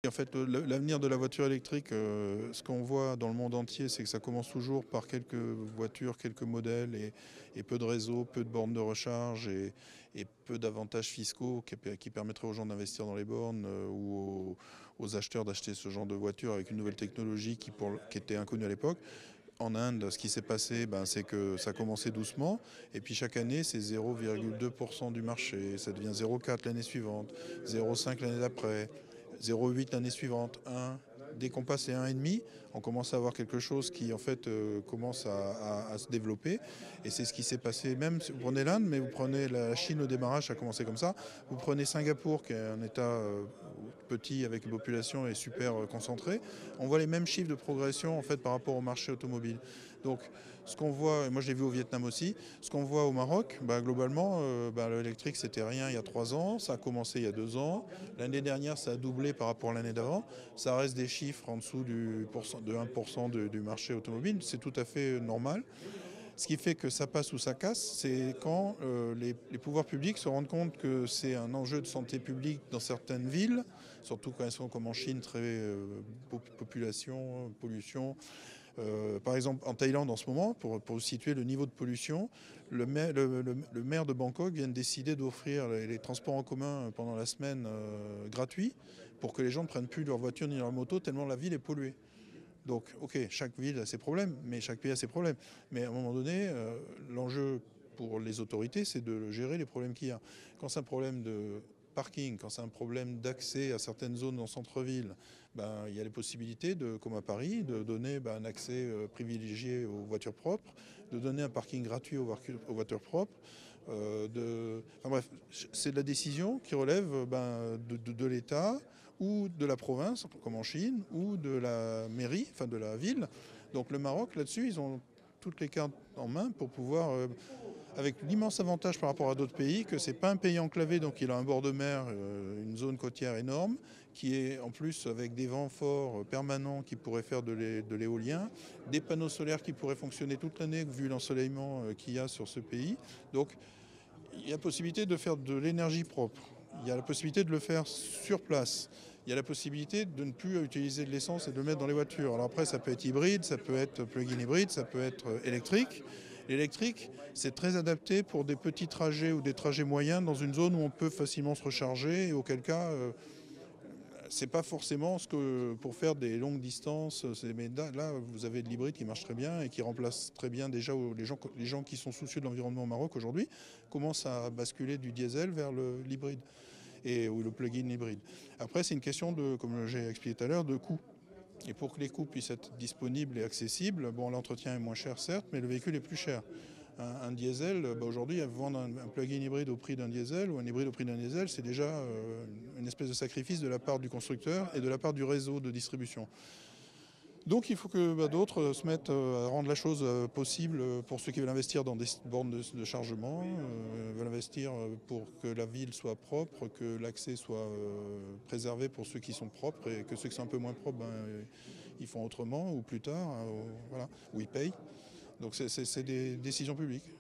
En fait, l'avenir de la voiture électrique, ce qu'on voit dans le monde entier, c'est que ça commence toujours par quelques voitures, quelques modèles et peu de réseaux, peu de bornes de recharge et peu d'avantages fiscaux qui permettraient aux gens d'investir dans les bornes ou aux acheteurs d'acheter ce genre de voiture avec une nouvelle technologie qui était inconnue à l'époque. En Inde, ce qui s'est passé, c'est que ça a commencé doucement, et puis chaque année, c'est 0,2% du marché, ça devient 0,4 l'année suivante, 0,5 l'année d'après, 0,8 l'année suivante, 1. Dès qu'on passe les 1,5, on commence à avoir quelque chose qui en fait commence à se développer. Et c'est ce qui s'est passé, même si vous prenez l'Inde, mais vous prenez la Chine au démarrage, ça a commencé comme ça. Vous prenez Singapour, qui est un État petit avec une population et super concentrée. On voit les mêmes chiffres de progression en fait par rapport au marché automobile. Donc ce qu'on voit, et moi je l'ai vu au Vietnam aussi, ce qu'on voit au Maroc, globalement, l'électrique c'était rien il y a 3 ans, ça a commencé il y a 2 ans. L'année dernière ça a doublé par rapport à l'année d'avant. Ça reste des chiffres en dessous de 1% du marché automobile, c'est tout à fait normal. Ce qui fait que ça passe ou ça casse, c'est quand les pouvoirs publics se rendent compte que c'est un enjeu de santé publique dans certaines villes, surtout quand elles sont comme en Chine, très population, pollution. Par exemple, en Thaïlande en ce moment, pour situer le niveau de pollution, le maire de Bangkok vient de décider d'offrir les transports en commun pendant la semaine gratuits pour que les gens ne prennent plus leur voiture ni leur moto tellement la ville est polluée. Donc, ok, chaque ville a ses problèmes, mais chaque pays a ses problèmes. Mais à un moment donné, l'enjeu pour les autorités, c'est de gérer les problèmes qu'il y a. Quand c'est un problème de parking, quand c'est un problème d'accès à certaines zones dans le centre-ville, il y a les possibilités, comme à Paris, de donner un accès privilégié aux voitures propres, de donner un parking gratuit aux voitures propres. Enfin bref, c'est de la décision qui relève de l'État ou de la province, comme en Chine, ou de la mairie, enfin de la ville. Donc le Maroc, là-dessus, ils ont toutes les cartes en main pour pouvoir, avec l'immense avantage par rapport à d'autres pays, que c'est pas un pays enclavé, donc il a un bord de mer, une zone côtière énorme, qui est en plus avec des vents forts permanents qui pourraient faire de l'éolien, des panneaux solaires qui pourraient fonctionner toute l'année vu l'ensoleillement qu'il y a sur ce pays. Donc il y a la possibilité de faire de l'énergie propre. Il y a la possibilité de le faire sur place. Il y a la possibilité de ne plus utiliser de l'essence et de le mettre dans les voitures. Alors après, ça peut être hybride, ça peut être plug-in hybride, ça peut être électrique. L'électrique, c'est très adapté pour des petits trajets ou des trajets moyens dans une zone où on peut facilement se recharger et auquel cas, c'est pas forcément ce que pour faire des longues distances. Mais là, vous avez de l'hybride qui marche très bien et qui remplace très bien déjà les gens qui sont soucieux de l'environnement au Maroc aujourd'hui commencent à basculer du diesel vers l'hybride ou le plug-in hybride. Après, c'est une question de, comme j'ai expliqué tout à l'heure, de coût. Et pour que les coûts puissent être disponibles et accessibles, l'entretien est moins cher certes, mais le véhicule est plus cher. Un diesel, aujourd'hui, vendre un plug-in hybride au prix d'un diesel ou un hybride au prix d'un diesel, c'est déjà une espèce de sacrifice de la part du constructeur et de la part du réseau de distribution. Donc il faut que d'autres se mettent à rendre la chose possible pour ceux qui veulent investir dans des bornes de chargement, veulent investir pour que la ville soit propre, que l'accès soit préservé pour ceux qui sont propres et que ceux qui sont un peu moins propres, ils font autrement ou plus tard, voilà, ou ils payent. Donc c'est des décisions publiques.